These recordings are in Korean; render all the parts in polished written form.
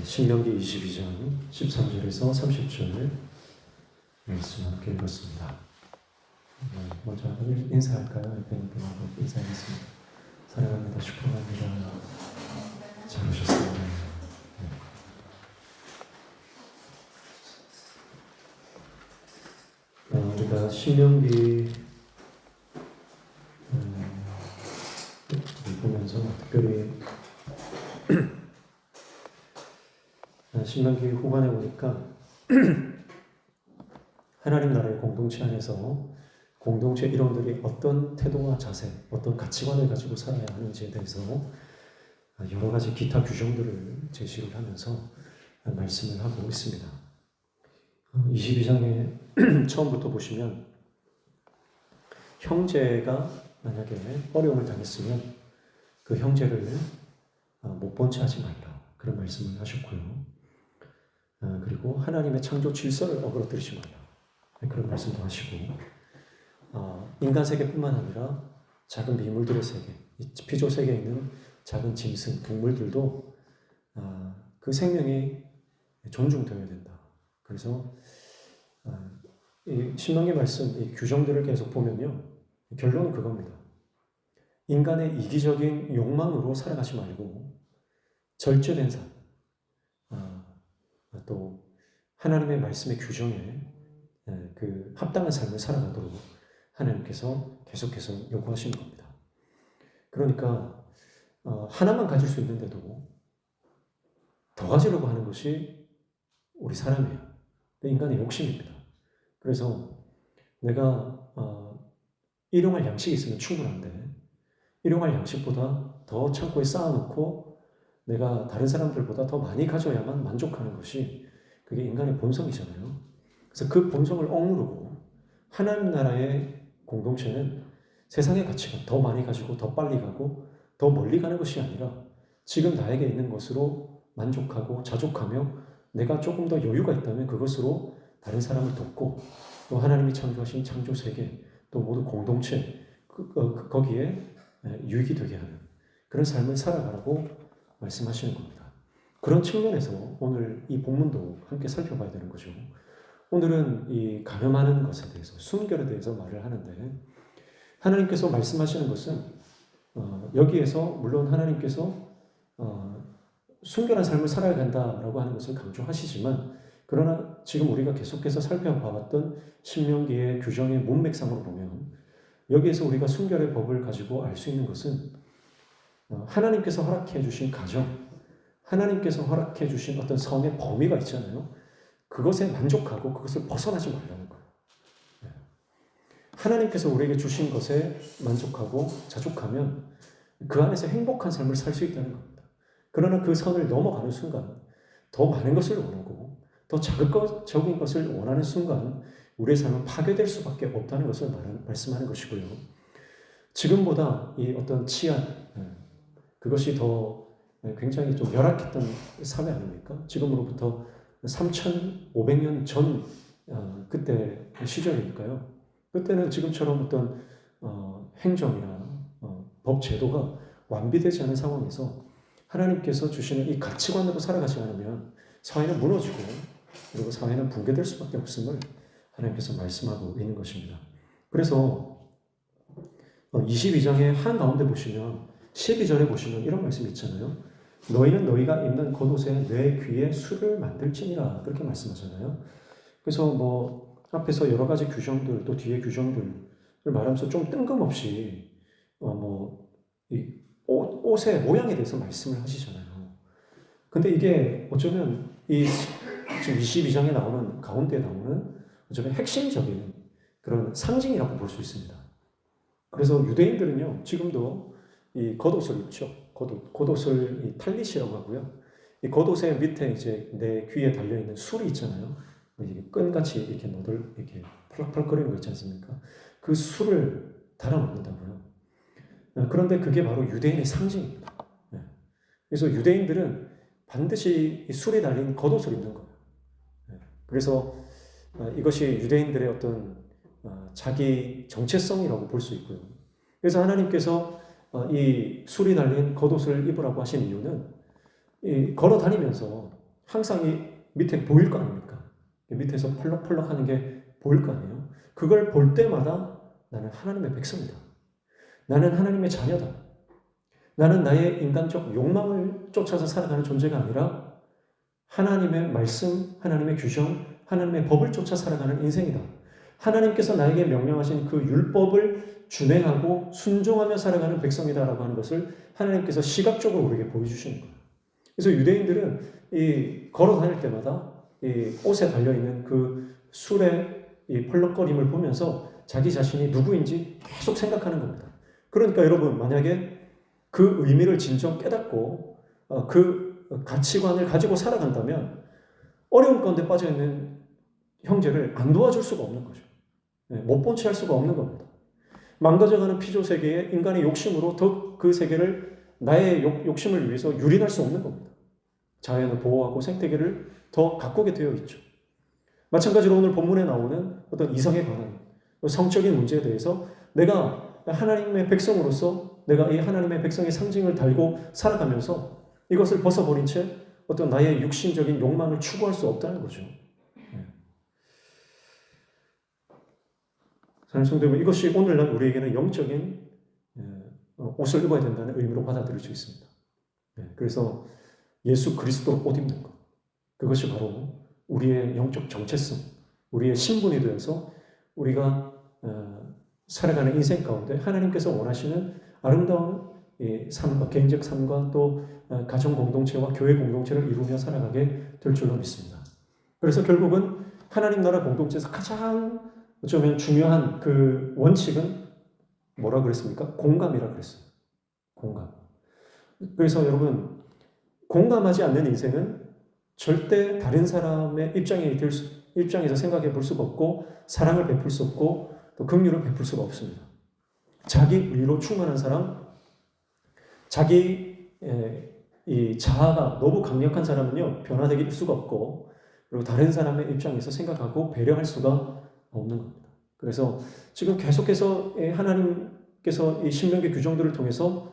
신명기 22장 13절에서 30절 말씀 함께 읽었습니다. 먼저 인사할까요? 옆에 있는 분하고 인사하겠습니다. 사랑합니다. 축복합니다. 잘 오셨습니다. 우리가 신명기 보면서 특별히 신명기 후반에 보니까 하나님 나라의 공동체 안에서 공동체 일원들이 어떤 태도와 자세, 어떤 가치관을 가지고 살아야 하는지에 대해서 여러 가지 기타 규정들을 제시를 하면서 말씀을 하고 있습니다. 22장에 처음부터 보시면 형제가 만약에 어려움을 당했으면 그 형제를 못 본 채 하지 말라, 그런 말씀을 하셨고요. 그리고 하나님의 창조 질서를 어그러뜨리지 말라, 그런 말씀도 하시고, 인간 세계뿐만 아니라 작은 미물들의 세계, 피조 세계에 있는 작은 짐승, 동물들도 그 생명이 존중되어야 된다. 그래서 이 신명기 말씀, 이 규정들을 계속 보면요, 결론은 그겁니다. 인간의 이기적인 욕망으로 살아가지 말고 절제된 삶, 또 하나님의 말씀의 규정에 그 합당한 삶을 살아가도록 하나님께서 계속해서 요구하시는 겁니다. 그러니까 하나만 가질 수 있는데도 더 가지려고 하는 것이 우리 사람이에요. 인간의 욕심입니다. 그래서 내가 일용할 양식이 있으면 충분한데 일용할 양식보다 더 창고에 쌓아놓고 내가 다른 사람들보다 더 많이 가져야만 만족하는 것이 그게 인간의 본성이잖아요. 그래서 그 본성을 억누르고 하나님 나라의 공동체는 세상의 가치관 더 많이 가지고 더 빨리 가고 더 멀리 가는 것이 아니라 지금 나에게 있는 것으로 만족하고 자족하며 내가 조금 더 여유가 있다면 그것으로 다른 사람을 돕고 또 하나님이 창조하신 창조 세계 또 모두 공동체 거기에 유익이 되게 하는 그런 삶을 살아가라고 말씀하시는 겁니다. 그런 측면에서 오늘 이 본문도 함께 살펴봐야 되는 거죠. 오늘은 이 가늠하는 것에 대해서, 순결에 대해서 말을 하는데 하나님께서 말씀하시는 것은 여기에서 물론 하나님께서 순결한 삶을 살아야 한다라고 하는 것을 강조하시지만 그러나 지금 우리가 계속해서 살펴봐왔던 신명기의 규정의 문맥상으로 보면 여기에서 우리가 순결의 법을 가지고 알 수 있는 것은 하나님께서 허락해 주신 가정, 하나님께서 허락해 주신 어떤 선의 범위가 있잖아요. 그것에 만족하고 그것을 벗어나지 말라는 거예요. 하나님께서 우리에게 주신 것에 만족하고 자족하면 그 안에서 행복한 삶을 살 수 있다는 겁니다. 그러나 그 선을 넘어가는 순간 더 많은 것을 원하고 더 자극적인 것을 원하는 순간 우리의 삶은 파괴될 수밖에 없다는 것을 말씀하는 것이고요. 지금보다 이 어떤 치안, 그것이 더 굉장히 좀 열악했던 사회 아닙니까? 지금으로부터 3,500년 전 그때 시절이니까요. 그때는 지금처럼 어떤 행정이나 법 제도가 완비되지 않은 상황에서 하나님께서 주시는 이 가치관으로 살아가지 않으면 사회는 무너지고 그리고 사회는 붕괴될 수밖에 없음을 하나님께서 말씀하고 있는 것입니다. 그래서 22장의 한가운데 보시면 12절에 보시면 이런 말씀이 있잖아요. 너희는 너희가 입는 겉옷에 내 귀에 술을 만들지니라, 그렇게 말씀하잖아요. 그래서 뭐 앞에서 여러 가지 규정들 또 뒤에 규정들을 말하면서 좀 뜬금없이 이 옷의 모양에 대해서 말씀을 하시잖아요. 근데 이게 어쩌면 이 지금 22장에 나오는 가운데 나오는 어쩌면 핵심적인 그런 상징이라고 볼 수 있습니다. 그래서 유대인들은요 지금도 이 겉옷을 입죠. 겉옷을 이 탈릿이라고 하고요. 이 겉옷의 밑에 이제 내 귀에 달려 있는 술이 있잖아요. 끈같이 이렇게 이렇게 펄럭펄럭거리는 거 있지 않습니까? 그 술을 달아 먹는다고요. 그런데 그게 바로 유대인의 상징입니다. 그래서 유대인들은 반드시 이 술이 달린 겉옷을 입는 거예요. 그래서 이것이 유대인들의 어떤 자기 정체성이라고 볼 수 있고요. 그래서 하나님께서 이 술이 달린 겉옷을 입으라고 하신 이유는 걸어 다니면서 항상 이 밑에 보일 거 아닙니까? 밑에서 펄럭펄럭 하는 게 보일 거 아니에요? 그걸 볼 때마다 나는 하나님의 백성이다. 나는 하나님의 자녀다. 나는 나의 인간적 욕망을 쫓아서 살아가는 존재가 아니라 하나님의 말씀, 하나님의 규정, 하나님의 법을 쫓아 살아가는 인생이다. 하나님께서 나에게 명령하신 그 율법을 준행하고 순종하며 살아가는 백성이다라고 하는 것을 하나님께서 시각적으로 우리에게 보여주시는 거예요. 그래서 유대인들은 이 걸어 다닐 때마다 이 옷에 달려있는 그 술의 이 펄럭거림을 보면서 자기 자신이 누구인지 계속 생각하는 겁니다. 그러니까 여러분, 만약에 그 의미를 진정 깨닫고 그 가치관을 가지고 살아간다면 어려운 가운데 빠져있는 형제를 안 도와줄 수가 없는 거죠. 못 본 채 할 수가 없는 겁니다. 망가져가는 피조 세계에 인간의 욕심으로 더 그 세계를 나의 욕심을 위해서 유린할 수 없는 겁니다. 자연을 보호하고 생태계를 더 가꾸게 되어 있죠. 마찬가지로 오늘 본문에 나오는 어떤 이성에 관한 성적인 문제에 대해서 내가 하나님의 백성으로서 내가 이 하나님의 백성의 상징을 달고 살아가면서 이것을 벗어버린 채 어떤 나의 육신적인 욕망을 추구할 수 없다는 거죠. 사랑하는 성도 여러분, 이것이 오늘날 우리에게는 영적인 옷을 입어야 된다는 의미로 받아들일 수 있습니다. 그래서 예수 그리스도 옷 입는 것, 그것이 바로 우리의 영적 정체성, 우리의 신분이 되어서 우리가 살아가는 인생 가운데 하나님께서 원하시는 아름다운 삶과 개인적 삶과 또 가정 공동체와 교회 공동체를 이루며 살아가게 될 줄로 믿습니다. 그래서 결국은 하나님 나라 공동체에서 가장 어쩌면 중요한 그 원칙은 뭐라 그랬습니까? 공감이라 그랬어요. 공감. 그래서 여러분, 공감하지 않는 인생은 절대 다른 사람의 입장에서 생각해 볼 수가 없고 사랑을 베풀 수 없고 또 긍휼을 베풀 수가 없습니다. 자기 의로 충만한 사람, 자기 이 자아가 너무 강력한 사람은요 변화될 수가 없고 그리고 다른 사람의 입장에서 생각하고 배려할 수가 없는 겁니다. 그래서 지금 계속해서 하나님께서 이 신명기 규정들을 통해서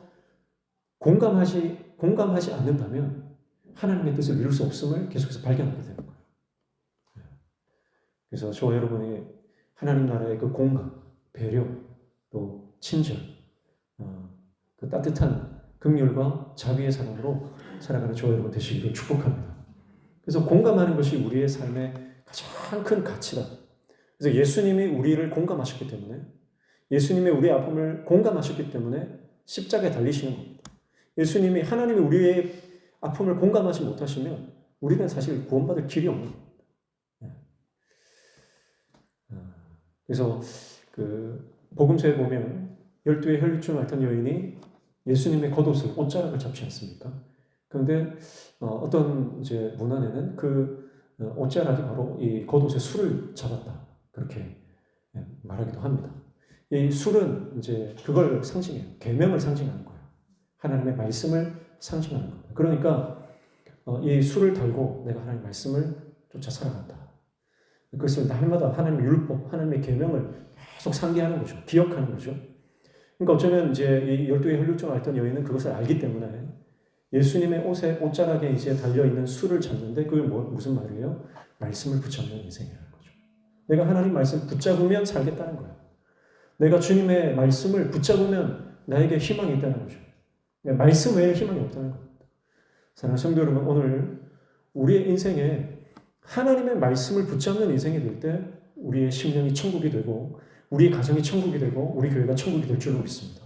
공감하지 않는다면 하나님의 뜻을 이룰 수 없음을 계속해서 발견하게 되는 거예요. 그래서 저와 여러분이 하나님 나라의 그 공감, 배려, 또 친절, 그 따뜻한 긍휼과 자비의 사랑으로 살아가는 저와 여러분 되시기를 축복합니다. 그래서 공감하는 것이 우리의 삶의 가장 큰 가치다. 그래서 예수님이 우리를 공감하셨기 때문에, 예수님이 우리의 아픔을 공감하셨기 때문에 십자가에 달리시는 겁니다. 예수님이 하나님이 우리의 아픔을 공감하지 못하시면 우리는 사실 구원받을 길이 없는 겁니다. 그래서 그 복음서에 보면 12의 혈류증을 앓던 여인이 예수님의 겉옷을 옷자락을 잡지 않습니까? 그런데 어떤 이제 문헌에는 그 옷자락이 바로 이 겉옷의 술을 잡았다. 그렇게 말하기도 합니다. 이 술은 이제 그걸 상징해요. 계명을 상징하는 거예요. 하나님의 말씀을 상징하는 겁니다. 그러니까 이 술을 달고 내가 하나님의 말씀을 쫓아 살아간다. 그것을 날마다 하나님의 율법, 하나님의 계명을 계속 상기하는 거죠. 기억하는 거죠. 그러니까 어쩌면 이제 이 12의 혈류증을 앓던 여인은 그것을 알기 때문에 예수님의 옷자락에 이제 달려있는 술을 잡는데 그게 무슨 말이에요? 말씀을 붙잡는 인생이라는 거죠. 내가 하나님 말씀 붙잡으면 살겠다는 거예요. 내가 주님의 말씀을 붙잡으면 나에게 희망이 있다는 거죠. 말씀 외에 희망이 없다는 겁니다. 사랑하는 성도 여러분, 오늘 우리의 인생에 하나님의 말씀을 붙잡는 인생이 될 때 우리의 심령이 천국이 되고 우리의 가정이 천국이 되고 우리 교회가 천국이 될 줄로 믿습니다.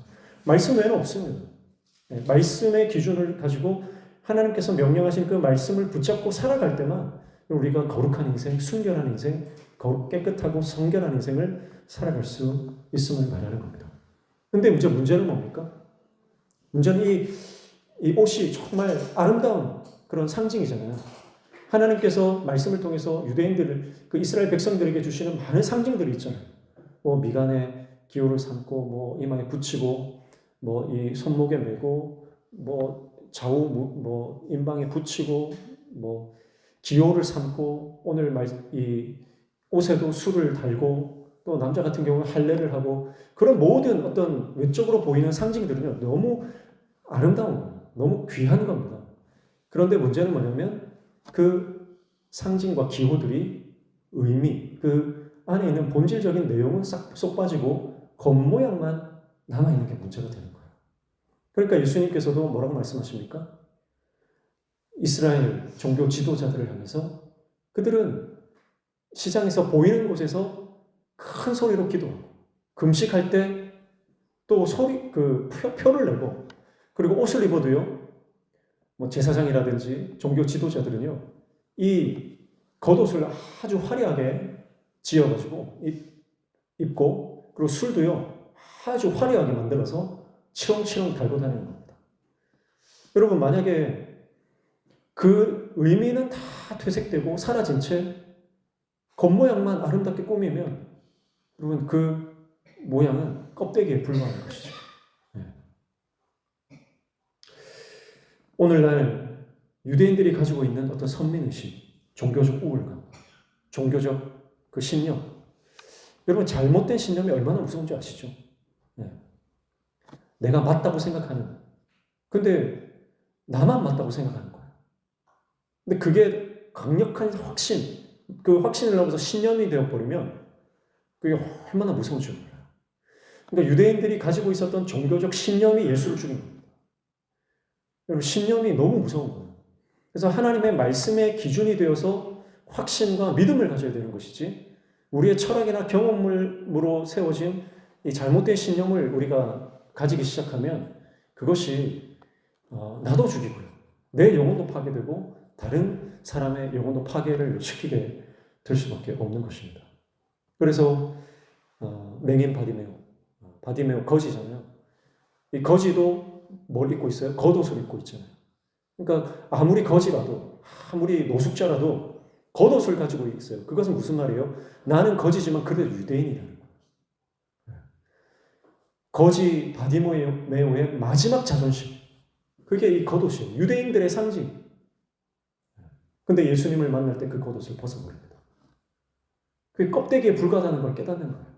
말씀 외에는 없습니다. 말씀의 기준을 가지고 하나님께서 명령하신 그 말씀을 붙잡고 살아갈 때만 우리가 거룩한 인생, 순결한 인생, 깨끗하고 성결한 인생을 살아갈 수 있음을 말하는 겁니다. 그런데 문제는 뭡니까? 문제는 이 옷이 정말 아름다운 그런 상징이잖아요. 하나님께서 말씀을 통해서 유대인들을, 그 이스라엘 백성들에게 주시는 많은 상징들이 있잖아요. 뭐 미간에 기호를 삼고, 뭐 이마에 붙이고, 뭐 이 손목에 메고, 뭐 좌우 뭐 임방에 붙이고, 뭐 기호를 삼고, 오늘 이 옷에도 술을 달고, 또 남자 같은 경우는 할례를 하고, 그런 모든 어떤 외적으로 보이는 상징들은요 너무 아름다운 거예요. 너무 귀한 겁니다. 그런데 문제는 뭐냐면 그 상징과 기호들이 의미, 그 안에 있는 본질적인 내용은 쏙 빠지고 겉모양만 남아있는 게 문제가 되는 거예요. 그러니까 예수님께서도 뭐라고 말씀하십니까? 이스라엘 종교 지도자들을 향해서 그들은 시장에서 보이는 곳에서 큰 소리로 기도하고 금식할 때 또 표를 내고 그리고 옷을 입어도요, 뭐 제사장이라든지 종교 지도자들은요, 이 겉옷을 아주 화려하게 지어가지고 입고 그리고 술도요 아주 화려하게 만들어서 치렁치렁 달고 다니는 겁니다. 여러분, 만약에 그 의미는 다 퇴색되고 사라진 채 겉모양만 아름답게 꾸미면 여러분, 그 모양은 껍데기에 불과한 것이죠. 네. 오늘날 유대인들이 가지고 있는 어떤 선민의식, 종교적 우울감, 종교적 그 신념, 여러분, 잘못된 신념이 얼마나 무서운지 아시죠? 네. 내가 맞다고 생각하는, 근데 나만 맞다고 생각하는 거예요. 근데 그게 강력한 확신, 그 확신을 넘어서 신념이 되어버리면 그게 얼마나 무서운지 몰라요. 그러니까 유대인들이 가지고 있었던 종교적 신념이 예수를 죽인 겁니다. 여러분, 신념이 너무 무서운 거예요. 그래서 하나님의 말씀의 기준이 되어서 확신과 믿음을 가져야 되는 것이지, 우리의 철학이나 경험으로 세워진 이 잘못된 신념을 우리가 가지기 시작하면 그것이 나도 죽이고요, 내 영혼도 파괴되고 다른 사람의 영혼도 파괴를 시키게 될 수밖에 없는 것입니다. 그래서 맹인 바디메오 거지잖아요. 이 거지도 뭘 입고 있어요? 겉옷을 입고 있잖아요. 그러니까 아무리 거지라도, 아무리 노숙자라도 겉옷을 가지고 있어요. 그것은 무슨 말이에요? 나는 거지지만 그래도 유대인이라는 거예요. 거지 바디메오의 마지막 자존심, 그게 이 겉옷이에요. 유대인들의 상징. 근데 예수님을 만날 때 그 겉옷을 벗어버립니다. 그게 껍데기에 불과하다는 걸 깨닫는 거예요.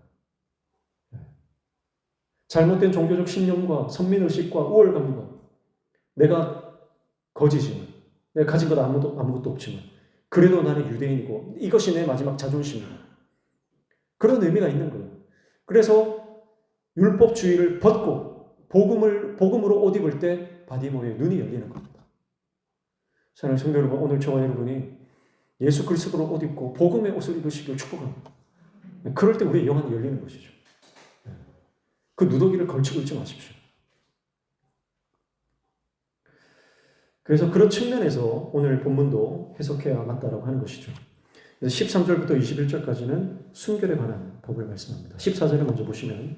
잘못된 종교적 신념과 선민의식과 우월감과 내가 거지지만, 내가 가진 것 아무것도 없지만 그래도 나는 유대인이고 이것이 내 마지막 자존심이다, 그런 의미가 있는 거예요. 그래서 율법주의를 벗고 복음으로 옷 입을 때 바디모의 눈이 열리는 겁니다. 사랑하는 성도 여러분, 오늘 저와 여러분이 예수 그리스도로 옷 입고 복음의 옷을 입으시길 축복합니다. 그럴 때 우리의 영혼이 열리는 것이죠. 그 누더기를 걸치고 있지 마십시오. 그래서 그런 측면에서 오늘 본문도 해석해야 맞다라고 하는 것이죠. 그래서 13절부터 21절까지는 순결에 관한 법을 말씀합니다. 14절을 먼저 보시면,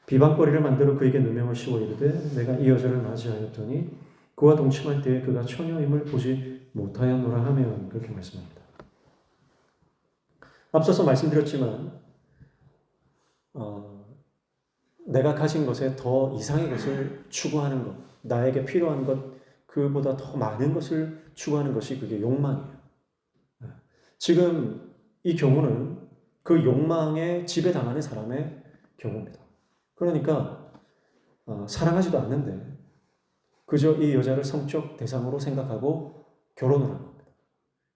비방거리를 만들어 그에게 누명을 씌워 이르되 내가 이 여자를 맞이하였더니 그와 동침할 때에 그가 처녀임을 보지 못하였노라 하면, 그렇게 말씀합니다. 앞서서 말씀드렸지만 내가 가진 것에 더 이상의 것을 추구하는 것, 나에게 필요한 것, 그보다 더 많은 것을 추구하는 것이 그게 욕망이에요. 지금 이 경우는 그 욕망에 지배당하는 사람의 경우입니다. 그러니까 사랑하지도 않는데 그저 이 여자를 성적 대상으로 생각하고 결혼을 하는 겁니다.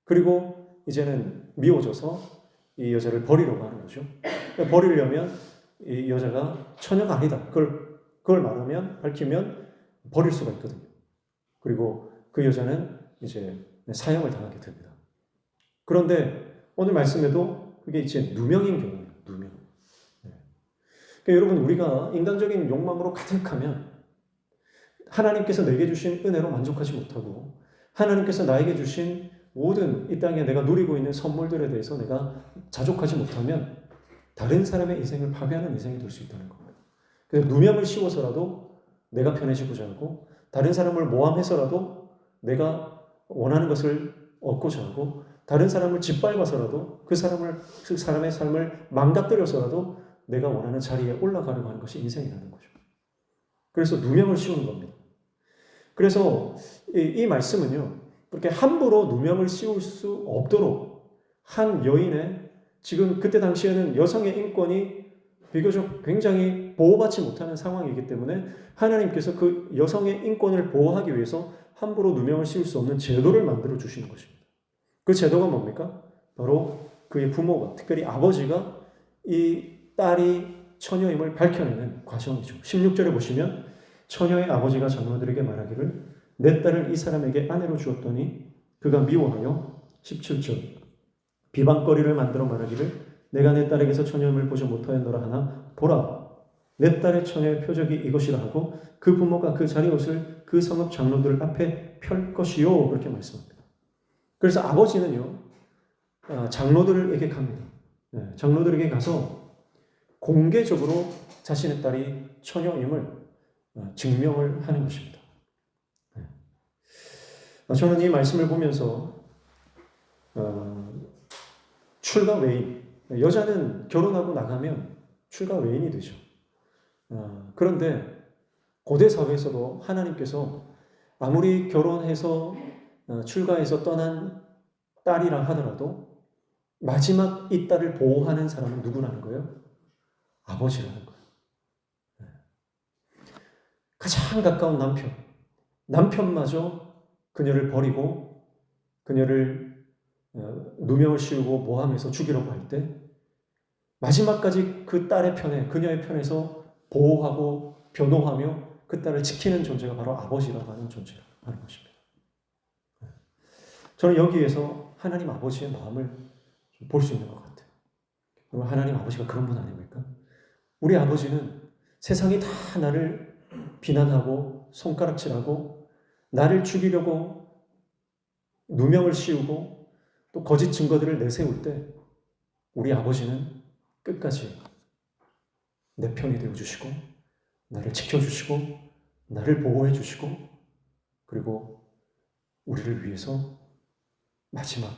그리고 이제는 미워져서 이 여자를 버리려고 하는 거죠. 버리려면 이 여자가 처녀가 아니다, 그걸 밝히면 버릴 수가 있거든요. 그리고 그 여자는 이제 사형을 당하게 됩니다. 그런데 오늘 말씀에도 그게 이제 누명인 경우예요. 누명. 그러니까 여러분, 우리가 인간적인 욕망으로 가득하면 하나님께서 내게 주신 은혜로 만족하지 못하고, 하나님께서 나에게 주신 모든 이 땅에 내가 누리고 있는 선물들에 대해서 내가 자족하지 못하면 다른 사람의 인생을 파괴하는 인생이 될 수 있다는 겁니다. 그래서 누명을 씌워서라도 내가 편해지고자 하고, 다른 사람을 모함해서라도 내가 원하는 것을 얻고자 하고, 다른 사람을 짓밟아서라도 그 사람의 삶을 망가뜨려서라도 내가 원하는 자리에 올라가려고 하는 것이 인생이라는 거죠. 그래서 누명을 씌우는 겁니다. 그래서 이 말씀은요, 그렇게 함부로 누명을 씌울 수 없도록 한 여인의, 지금 그때 당시에는 여성의 인권이 비교적 굉장히 보호받지 못하는 상황이기 때문에 하나님께서 그 여성의 인권을 보호하기 위해서 함부로 누명을 씌울 수 없는 제도를 만들어 주시는 것입니다. 그 제도가 뭡니까? 바로 그의 부모가, 특별히 아버지가 이 딸이 처녀임을 밝혀내는 과정이죠. 16절에 보시면 처녀의 아버지가 장로들에게 말하기를 내 딸을 이 사람에게 아내로 주었더니 그가 미워하여 17절 비방거리를 만들어 말하기를 내가 내 딸에게서 처녀임을 보지 못하였노라 하나 보라 내 딸의 처녀의 표적이 이것이라 하고 그 부모가 그 자리 옷을 그 성읍 장로들 앞에 펼 것이요 그렇게 말씀합니다. 그래서 아버지는요 장로들에게 갑니다. 장로들에게 가서 공개적으로 자신의 딸이 처녀임을 증명을 하는 것입니다. 저는 이 말씀을 보면서 출가 외인, 여자는 결혼하고 나가면 출가 외인이 되죠. 그런데 고대 사회에서도 하나님께서 아무리 결혼해서 출가해서 떠난 딸이라 하더라도 마지막 이 딸을 보호하는 사람은 누구라는 거예요? 아버지라는 거예요. 가장 가까운 남편마저 그녀를 버리고 그녀를 누명을 씌우고 모함해서 죽이려고 할 때 마지막까지 그 딸의 편에 그녀의 편에서 보호하고 변호하며 그 딸을 지키는 존재가 바로 아버지라고 하는 존재라는 것입니다. 저는 여기에서 하나님 아버지의 마음을 볼 수 있는 것 같아요. 그리고 하나님 아버지가 그런 분 아닙니까? 우리 아버지는 세상이 다 나를 비난하고 손가락질하고 나를 죽이려고 누명을 씌우고 또 거짓 증거들을 내세울 때 우리 아버지는 끝까지 내 편이 되어주시고 나를 지켜주시고 나를 보호해주시고 그리고 우리를 위해서 마지막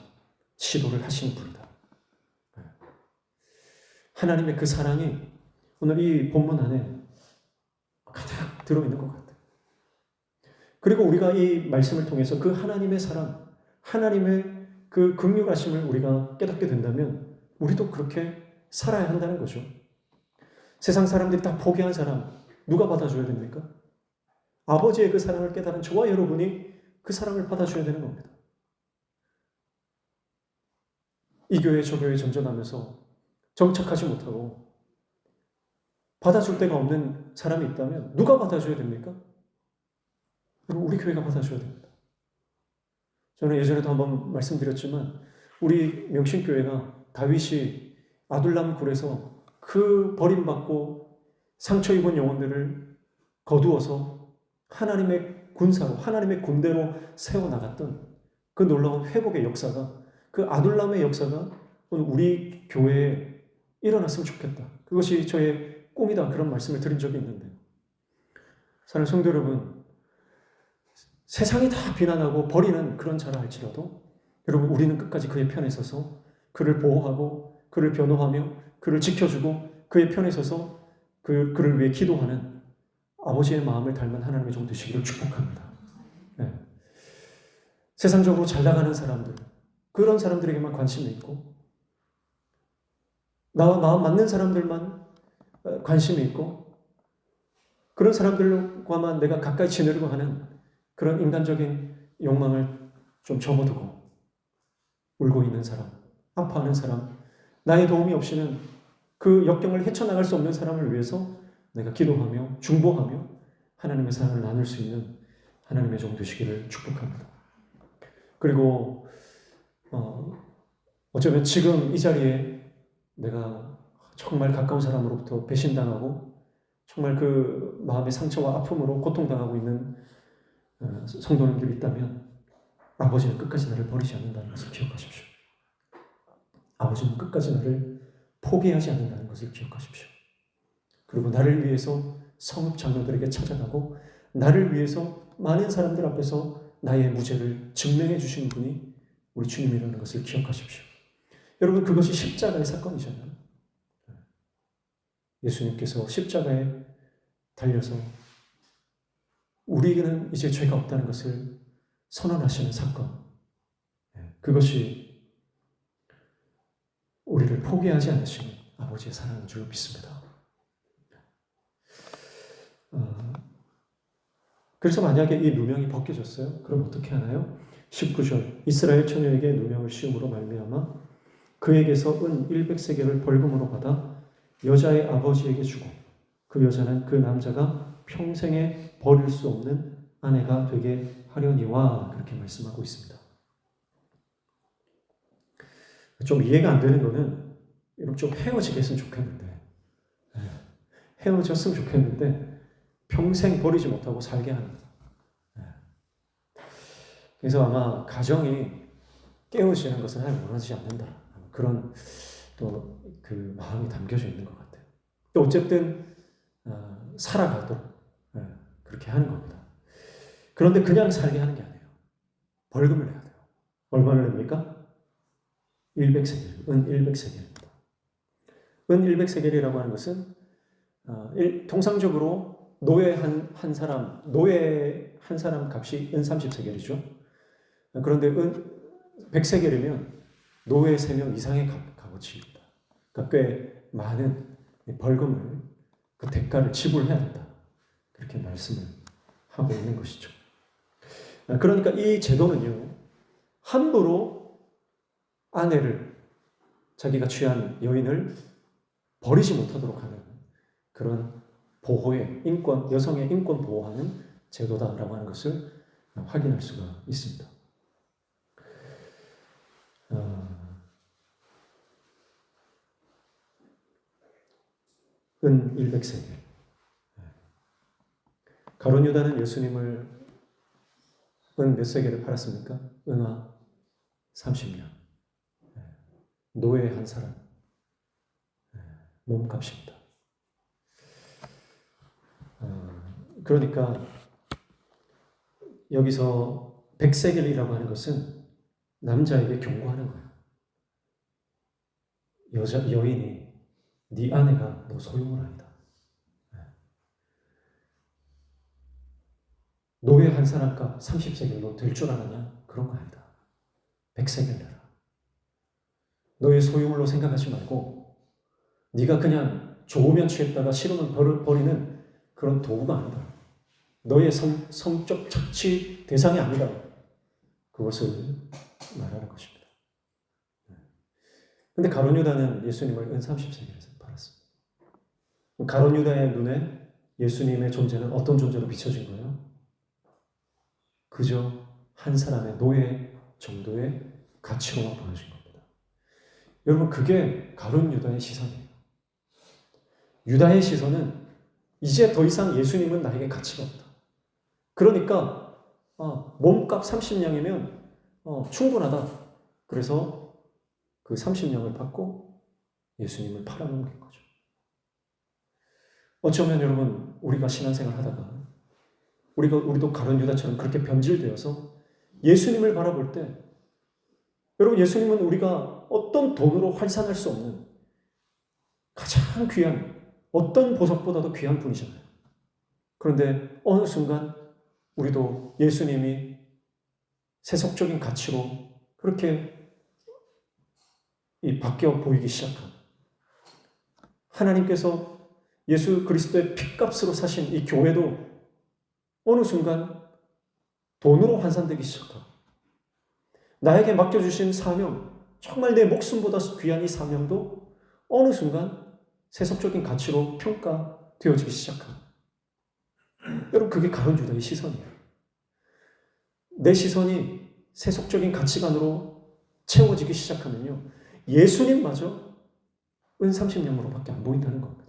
시도를 하시는 분이다. 하나님의 그 사랑이 오늘 이 본문 안에 가득 들어있는 것 같아요. 그리고 우리가 이 말씀을 통해서 그 하나님의 사랑, 하나님의 그 긍휼하심을 우리가 깨닫게 된다면 우리도 그렇게 살아야 한다는 거죠. 세상 사람들이 다 포기한 사람 누가 받아줘야 됩니까? 아버지의 그 사랑을 깨달은 저와 여러분이 그 사랑을 받아줘야 되는 겁니다. 이 교회 저 교회 전전하면서 정착하지 못하고 받아줄 데가 없는 사람이 있다면 누가 받아줘야 됩니까? 우리 교회가 받아줘야 됩니다. 저는 예전에도 한번 말씀드렸지만 우리 명신교회가 다윗이 아둘람 굴에서 그 버림받고 상처 입은 영혼들을 거두어서 하나님의 군사로 하나님의 군대로 세워나갔던 그 놀라운 회복의 역사가 그 아둘람의 역사가 오늘 우리 교회에 일어났으면 좋겠다. 그것이 저의 꿈이다. 그런 말씀을 드린 적이 있는데 사랑하는 성도 여러분 세상이 다 비난하고 버리는 그런 자라 할지라도 여러분 우리는 끝까지 그의 편에 서서 그를 보호하고 그를 변호하며 그를 지켜주고 그의 편에 서서 그를 위해 기도하는 아버지의 마음을 닮은 하나님의 종 되시기를 축복합니다. 네. 세상적으로 잘 나가는 사람들 그런 사람들에게만 관심이 있고 나와 마음 맞는 사람들만 관심이 있고 그런 사람들과만 내가 가까이 지내려고 하는 그런 인간적인 욕망을 좀 접어두고 울고 있는 사람, 아파하는 사람, 나의 도움이 없이는 그 역경을 헤쳐나갈 수 없는 사람을 위해서 내가 기도하며 중보하며 하나님의 사랑을 나눌 수 있는 하나님의 종 되시기를 축복합니다. 그리고 어쩌면 지금 이 자리에 내가 정말 가까운 사람으로부터 배신당하고 정말 그 마음의 상처와 아픔으로 고통당하고 있는 성도님들이 있다면 아버지는 끝까지 나를 버리지 않는다는 것을 기억하십시오. 아버지는 끝까지 나를 포기하지 않는다는 것을 기억하십시오. 그리고 나를 위해서 성읍 장로들에게 찾아가고 나를 위해서 많은 사람들 앞에서 나의 무죄를 증명해 주시는 분이 우리 주님이라는 것을 기억하십시오. 여러분 그것이 십자가의 사건이잖아요. 예수님께서 십자가에 달려서 우리에게는 이제 죄가 없다는 것을 선언하시는 사건. 그것이 우리를 포기하지 않으시는 아버지의 사랑인 줄 믿습니다. 그래서 만약에 이 누명이 벗겨졌어요? 그럼 어떻게 하나요? 19절 이스라엘 처녀에게 누명을 씌움으로 말미암아 그에게서 은 100세겔을 벌금으로 받아 여자의 아버지에게 주고 그 여자는 그 남자가 평생에 버릴 수 없는 아내가 되게 하려니와 그렇게 말씀하고 있습니다. 좀 이해가 안 되는 거는 이렇게 좀 헤어지게 했으면 좋겠는데 헤어졌으면 좋겠는데 평생 버리지 못하고 살게 하는 그래서 아마 가정이 깨어지는 것은 하나님 원하지 않는다. 그런 또 그 마음이 담겨져 있는 것 같아요. 또 어쨌든 살아가도록 그렇게 하는 겁니다. 그런데 그냥 살게 하는 게 아니에요. 벌금을 내야 돼요. 얼마를 냅니까? 100세겔, 은 100세겔입니다. 은 100세겔이라고 하는 것은 통상적으로 노예 한 사람 값이 은 30세겔이죠. 그런데 은 100세겔이면 노예 3명 이상의 값어치입니다. 그러니까 꽤 많은 벌금을 그 대가를 지불해야 된다. 그렇게 말씀을 하고 있는 것이죠. 그러니까 이 제도는요. 함부로 아내를 자기가 취한 여인을 버리지 못하도록 하는 그런 보호의 인권, 여성의 인권 보호하는 제도다라고 하는 것을 확인할 수가 있습니다. 은 100세겔. 가룟 유다는 예수님을 은 몇 세겔을 팔았습니까? 은화 30냥. 노예 한 사람. 몸값입니다. 그러니까 여기서 100세겔이라고 하는 것은 남자에게 경고하는 거예요. 여인이 네 아내가 너 소용을 아니다. 노예 한 사람값 30세겔로 될 줄 아느냐? 그런 거 아니다. 100세겔 내라. 너의 소유물로 생각하지 말고 네가 그냥 좋으면 취했다가 싫으면 버리는 그런 도구가 아니다. 너의 성적 착취 대상이 아니다. 그것을 말하는 것입니다. 그런데 가룟 유다는 예수님을 은 30세겔에서 팔았습니다. 가룟 유다의 눈에 예수님의 존재는 어떤 존재로 비춰진 거예요? 그저 한 사람의 노예 정도의 가치로만 보여진 겁니다. 여러분, 그게 가룟 유다의 시선이에요. 유다의 시선은 이제 더 이상 예수님은 나에게 가치가 없다. 그러니까 몸값 30냥이면 충분하다. 그래서 그 30냥을 받고 예수님을 팔아넘긴 거죠. 어쩌면 여러분, 우리가 신앙생활 하다가 우리도 가룟 유다처럼 그렇게 변질되어서 예수님을 바라볼 때 여러분, 예수님은 우리가 어떤 돈으로 환산할 수 없는 가장 귀한 어떤 보석보다도 귀한 분이잖아요. 그런데 어느 순간 우리도 예수님이 세속적인 가치로 그렇게 바뀌어 보이기 시작한 하나님께서 예수 그리스도의 핏값으로 사신 이 교회도 어느 순간 돈으로 환산되기 시작하고 나에게 맡겨주신 사명, 정말 내 목숨보다 귀한 이 사명도 어느 순간 세속적인 가치로 평가되어지기 시작합니다. 여러분, 그게 가룟 유다의 시선이에요. 내 시선이 세속적인 가치관으로 채워지기 시작하면요, 예수님마저 은 30냥으로밖에 안 보인다는 겁니다.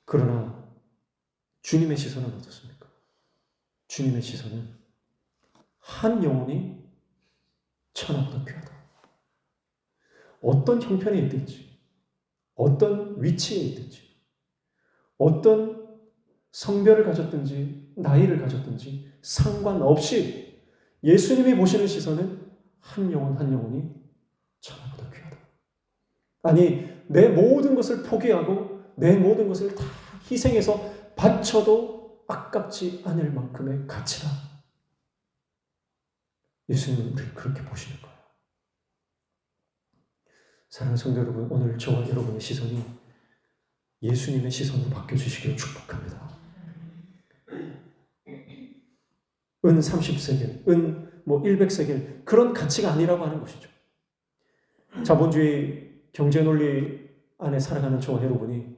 그러나 주님의 시선은 어떻습니까? 주님의 시선은 한 영혼이 천하보다 귀하다. 어떤 형편에 있든지, 어떤 위치에 있든지, 어떤 성별을 가졌든지, 나이를 가졌든지 상관없이 예수님이 보시는 시선은 한 영혼 한 영혼이 천하보다 귀하다. 아니, 내 모든 것을 포기하고 내 모든 것을 다 희생해서 바쳐도 아깝지 않을 만큼의 가치다. 예수님은 우리를 그렇게 보시는 거예요. 사랑하는 성도 여러분, 오늘 저와 여러분의 시선이 예수님의 시선으로 바뀌어주시기를 축복합니다. 은 30세겔, 은 뭐 100세겔 그런 가치가 아니라고 하는 것이죠. 자본주의 경제 논리 안에 살아가는 저와 여러분이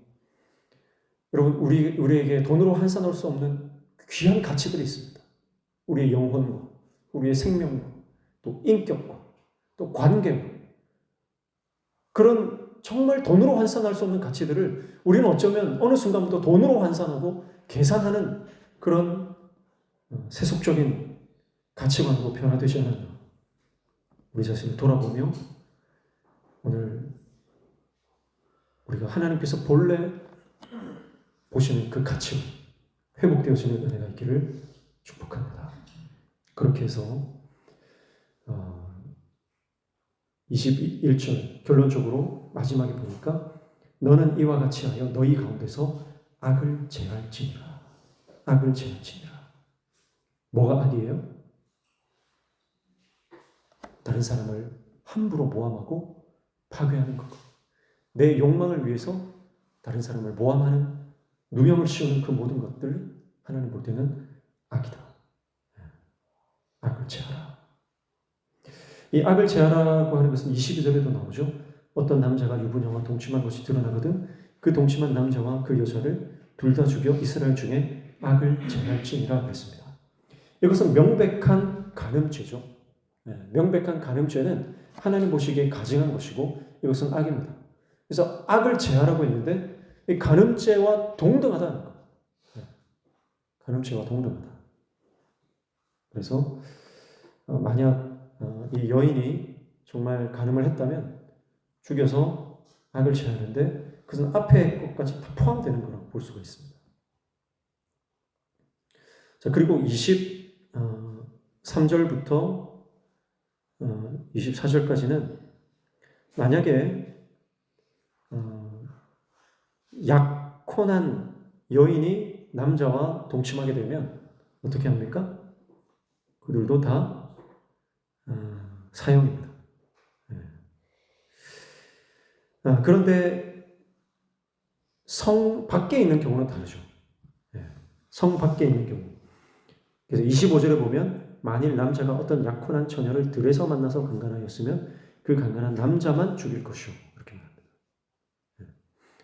여러분 우리에게 돈으로 환산할 수 없는 귀한 가치들이 있습니다. 우리의 영혼과 우리의 생명과 또 인격과 또 관계와 그런 정말 돈으로 환산할 수 없는 가치들을 우리는 어쩌면 어느 순간부터 돈으로 환산하고 계산하는 그런 세속적인 가치관으로 변화되지 않았나. 우리 자신을 돌아보며 오늘 우리가 하나님께서 본래 보시는 그 가치로 회복되어지는 은혜가 있기를 축복합니다. 그렇게 해서 21절 결론적으로 마지막에 보니까 너는 이와 같이 하여 너희 가운데서 악을 제할지니라. 악을 제할지니라. 뭐가 악이에요? 다른 사람을 함부로 모함하고 파괴하는 것. 내 욕망을 위해서 다른 사람을 모함하는 누명을 씌우는 그 모든 것들 하나님 볼 때는 악이다. 악을 제하라. 이 악을 제하라고 하는 것은 22절에도 나오죠. 어떤 남자가 유부녀와 동침한 것이 드러나거든 그 동침한 남자와 그 여자를 둘 다 죽여 이스라엘 중에 악을 제할지니라 그랬습니다. 이것은 명백한 간음죄죠. 명백한 간음죄는 하나님 보시기에 가증한 것이고 이것은 악입니다. 그래서 악을 제하라고 했는데 이 간음죄와 동등하다는 것. 간음죄와 동등하다. 그래서 만약 이 여인이 정말 간음을 했다면 죽여서 악을 제하는데 그것은 앞에 것까지 다 포함되는 거라고 볼 수가 있습니다. 자, 그리고 23절부터 24절까지는 만약에 약혼한 여인이 남자와 동침하게 되면 어떻게 합니까? 그들도 다 사형입니다. 그런데 성 밖에 있는 경우는 다르죠. 성 밖에 있는 경우. 그래서 25절에 보면 만일 남자가 어떤 약혼한 처녀를 들에서 만나서 강간하였으면 그 강간한 남자만 죽일 것이오. 이렇게 말합니다.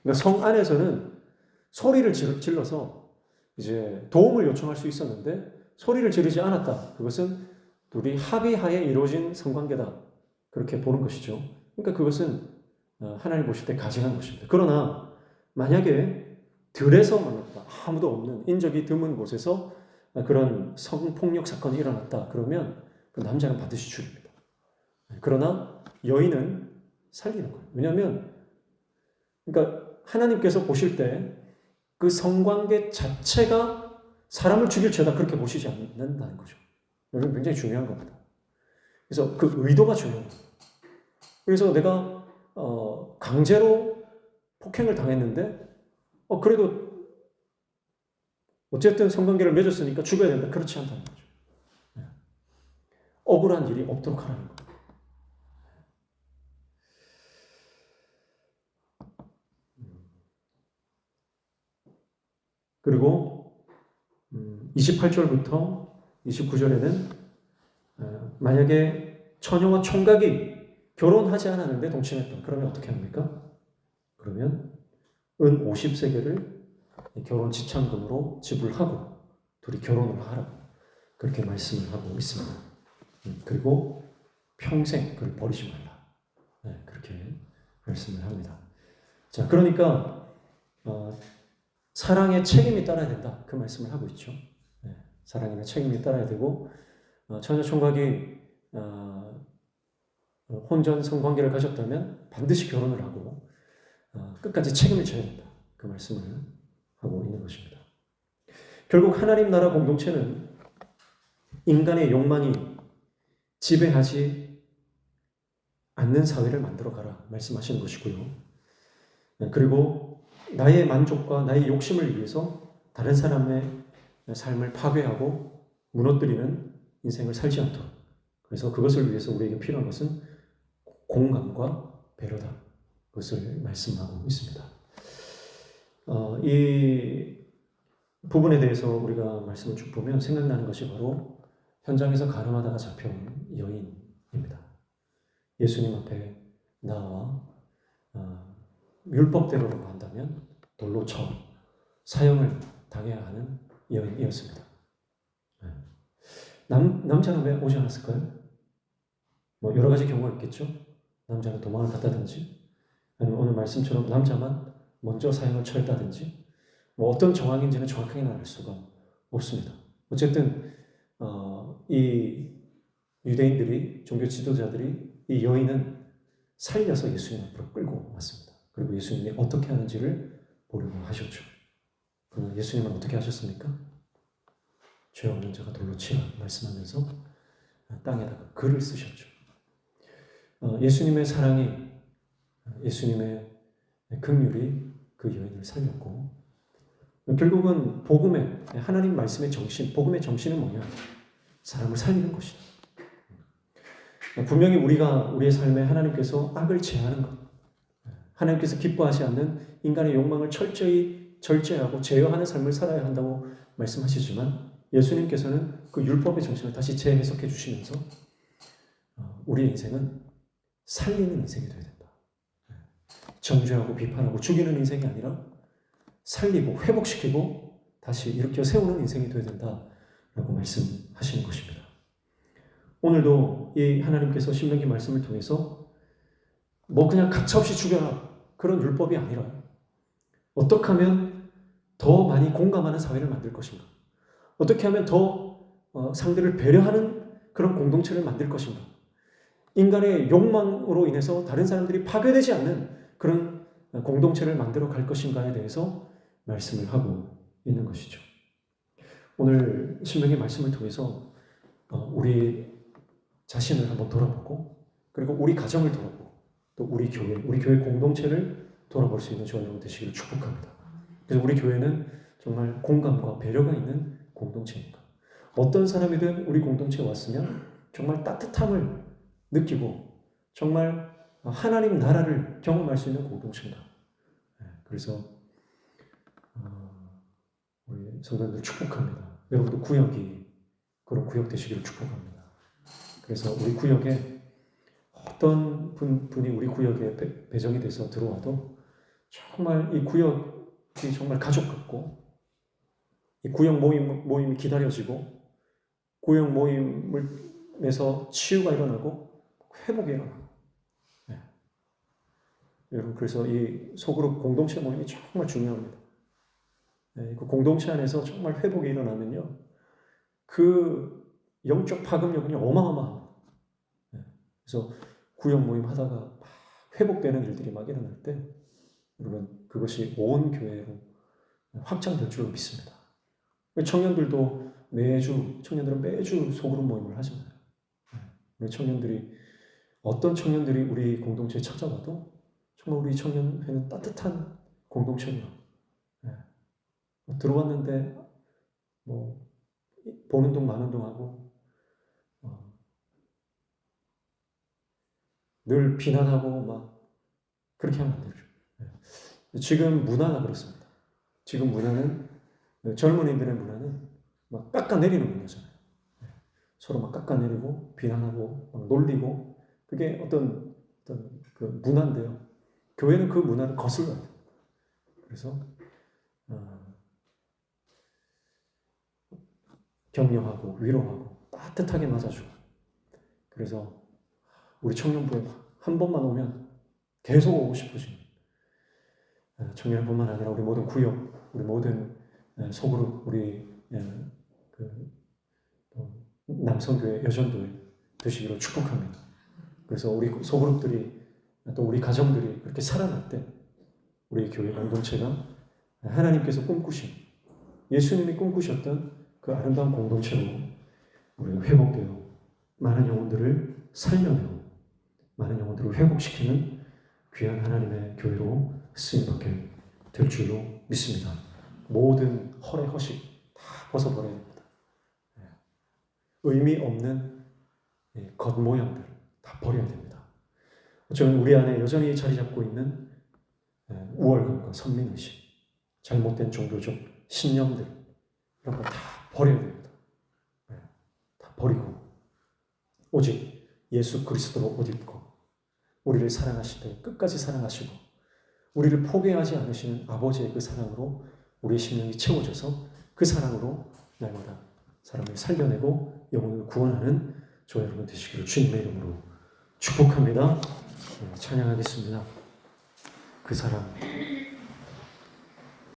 그러니까 성 안에서는 소리를 질러서 이제 도움을 요청할 수 있었는데 소리를 지르지 않았다. 그것은 둘이 합의하에 이루어진 성관계다. 그렇게 보는 것이죠. 그러니까 그것은 하나님 보실 때 가증한 것입니다. 그러나 만약에 들에서 만났다. 아무도 없는 인적이 드문 곳에서 그런 성폭력 사건이 일어났다. 그러면 그 남자는 반드시 죽입니다. 그러나 여인은 살리는 거예요. 왜냐하면 그러니까 하나님께서 보실 때 그 성관계 자체가 사람을 죽일 죄다 그렇게 보시지 않는다는 거죠. 이건 굉장히 중요한 겁니다. 그래서 그 의도가 중요한 거예요. 그래서 내가 강제로 폭행을 당했는데 그래도 어쨌든 성관계를 맺었으니까 죽어야 된다. 그렇지 않다는 거죠. 억울한 일이 없도록 하라는 거예요. 그리고 28절부터 29절에는 만약에 처녀와 총각이 결혼하지 않았는데 동침했다. 그러면 어떻게 합니까? 그러면 은 50세겔을 결혼 지참금으로 지불하고 둘이 결혼을 하라고 그렇게 말씀을 하고 있습니다. 그리고 평생 그를 버리지 말라. 그렇게 말씀을 합니다. 자, 그러니까 사랑의 책임이 따라야 된다. 그 말씀을 하고 있죠. 사랑의 책임이 따라야 되고 처녀 총각이 혼전 성관계를 가졌다면 반드시 결혼을 하고 끝까지 책임을 져야 된다. 그 말씀을 하고 있는 것입니다. 결국 하나님 나라 공동체는 인간의 욕망이 지배하지 않는 사회를 만들어가라 말씀하시는 것이고요. 그리고 나의 만족과 나의 욕심을 위해서 다른 사람의 삶을 파괴하고 무너뜨리는 인생을 살지 않도록. 그래서 그것을 위해서 우리에게 필요한 것은 공감과 배려다. 그것을 말씀하고 있습니다. 이 부분에 대해서 우리가 말씀을 쭉 보면 생각나는 것이 바로 현장에서 가늠하다가 잡혀온 여인입니다. 예수님 앞에 나와 율법대로라고 한다면 돌로 쳐 사형을 당해야 하는 여인이었습니다. 남자는 왜 오지 않았을까요? 뭐 여러 가지 경우가 있겠죠. 남자는 도망을 갔다든지, 아니면 오늘 말씀처럼 남자만 먼저 사형을 처했다든지, 뭐 어떤 정황인지는 정확하게는 알 수가 없습니다. 어쨌든 이 유대인들이, 종교 지도자들이 이 여인은 살려서 예수님 앞으로 끌고 왔습니다. 그리고 예수님이 어떻게 하는지를 보려고 하셨죠. 그러나 예수님은 어떻게 하셨습니까? 죄 없는 자가 돌로 치라 말씀하면서 땅에다가 글을 쓰셨죠. 예수님의 사랑이, 예수님의 긍휼이 그 여인을 살렸고, 결국은 복음의, 하나님 말씀의 정신, 복음의 정신은 뭐냐? 사람을 살리는 것이다. 분명히 우리의 삶에 하나님께서 악을 제하는 것, 하나님께서 기뻐하지 않는 인간의 욕망을 철저히 절제하고 제어하는 삶을 살아야 한다고 말씀하시지만, 예수님께서는 그 율법의 정신을 다시 재해석해 주시면서 우리의 인생은 살리는 인생이 되어야 된다. 정죄하고 비판하고 죽이는 인생이 아니라 살리고 회복시키고 다시 일으켜 세우는 인생이 되어야 된다라고 말씀하시는 것입니다. 오늘도 이 하나님께서 신명기 말씀을 통해서 뭐 그냥 가차없이 죽여라 그런 율법이 아니라 어떻게 하면 더 많이 공감하는 사회를 만들 것인가, 어떻게 하면 더 상대를 배려하는 그런 공동체를 만들 것인가, 인간의 욕망으로 인해서 다른 사람들이 파괴되지 않는 그런 공동체를 만들어 갈 것인가에 대해서 말씀을 하고 있는 것이죠. 오늘 신명기 말씀을 통해서 우리 자신을 한번 돌아보고, 그리고 우리 가정을 돌아보고, 또 우리 교회 공동체를 돌아볼 수 있는 저와 여러분 되시기를 축복합니다. 그래서 우리 교회는 정말 공감과 배려가 있는 공동체입니다. 어떤 사람이든 우리 공동체에 왔으면 정말 따뜻함을 느끼고 정말 하나님 나라를 경험할 수 있는 공동체입니다. 그래서 우리 성도님들 축복합니다. 여러분도 구역이 그런 구역 되시기를 축복합니다. 그래서 우리 구역에 어떤 분이 우리 구역에 배정이 돼서 들어와도 정말 이 구역이 정말 가족 같고, 이 구역 모임이 기다려지고, 구역 모임에서 치유가 일어나고 회복이 일어나고, 여러분, 그래서 이 소그룹 공동체 모임이 정말 중요합니다. 그 공동체 안에서 정말 회복이 일어나면요, 그 영적 파급력은 어마어마합니다. 그래서 구역 모임 하다가 막 회복되는 일들이 막 일어날 때, 여러분, 그것이 온 교회로 확장될 줄 믿습니다. 청년들은 매주 소그룹 모임을 하잖아요. 우리 청년들이, 어떤 청년들이 우리 공동체에 찾아와도 정말 우리 청년회는 따뜻한 공동체구나. 들어왔는데 뭐 보는 둥 마는 둥 하고 늘 비난하고 막 그렇게 하면 안 되죠. 지금 문화가 그렇습니다. 지금 문화는, 젊은이들의 문화는 막 깎아내리는 문화잖아요. 서로 막 깎아내리고 비난하고 막 놀리고, 그게 어떤 그 문화인데요. 교회는 그 문화를 거슬러야 돼요. 그래서 격려하고 위로하고 따뜻하게 맞아주고, 그래서 우리 청년부에 한 번만 오면 계속 오고 싶어지는 청년뿐만 아니라 우리 모든 구역, 우리 모든 소그룹, 우리 남성교회, 여전교회 되시기로 축복합니다. 그래서 우리 소그룹들이, 또 우리 가정들이 그렇게 살아날 때 우리 교회 공동체가 하나님께서 꿈꾸신, 예수님이 꿈꾸셨던 그 아름다운 공동체로 우리가 회복되어 많은 영혼들을 살려내고 많은 영혼들을 회복시키는 귀한 하나님의 교회로 쓰임받게 될 줄로 믿습니다. 모든 허례 허식 다 벗어버려야 됩니다. 의미 없는 겉모양들 다 버려야 됩니다. 저는 우리 안에 여전히 자리 잡고 있는 우월감과 선민의식, 잘못된 종교적 신념들, 이런 거 다 버려야 됩니다. 다 버리고 오직 예수 그리스도로 옷 입고 우리를 사랑하시되 끝까지 사랑하시고 우리를 포기하지 않으시는 아버지의 그 사랑으로 우리의 심령이 채워져서 그 사랑으로 날마다 사람을 살려내고 영혼을 구원하는 저와 여러분 되시기를 주님의 이름으로 축복합니다. 찬양하겠습니다. 그 사랑